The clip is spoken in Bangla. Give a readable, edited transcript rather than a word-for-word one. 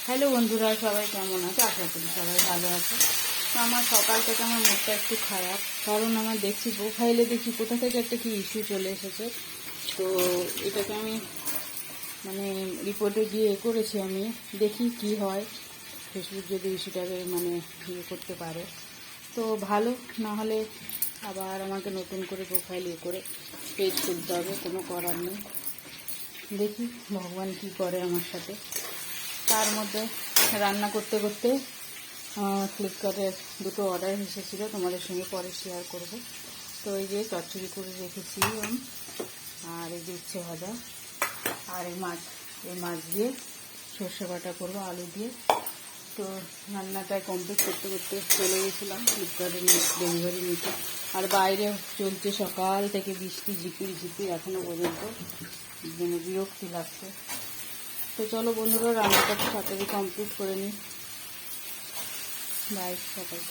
হ্যালো বন্ধুরা, সবাই কেমন আছে? আশা করি সবাই ভালো আছে। তো আমার সকাল থেকে আমার মুডটা একটু খারাপ, কারণ আমার দেখছি প্রোফাইলে দেখি কোথা থেকে একটা কি ইস্যু চলে এসেছে। তো এটাকে আমি মানে রিপোর্টে গিয়ে করেছি, আমি দেখি কি হয়। ফেসবুক যদি ইস্যুটাকে ইয়ে করতে পারে তো ভালো, না হলে আবার আমাকে নতুন করে প্রোফাইল করে পেজ খুলতে হবে, কোনো করার নেই। দেখি ভগবান কি করে আমার সাথে। তার মধ্যে রান্না করতে করতে ফ্লিপকার্টের দুটো অর্ডার এসেছিলো, তোমাদের সঙ্গে পরে শেয়ার করব। তো এই যে চচ্চড়ি করে রেখেছি আর এই যে উচ্ছে ভাজা আর এই মাছ দিয়ে সর্ষে বাটা করবো আলু দিয়ে। তো রান্নাটা কমপ্লিট করতে করতে চলে গেছিলাম ফ্লিপকার্টে ডেলিভারি নিতে। আর বাইরে চলছে সকাল থেকে বৃষ্টি, ঝিপির ঝিপির এখনও পর্যন্ত, বিরক্তি লাগছে। তো চলো বন্ধুরা, রান্নাটা তাড়াতাড়ি কমপ্লিট করে নিই। বাই সবাই।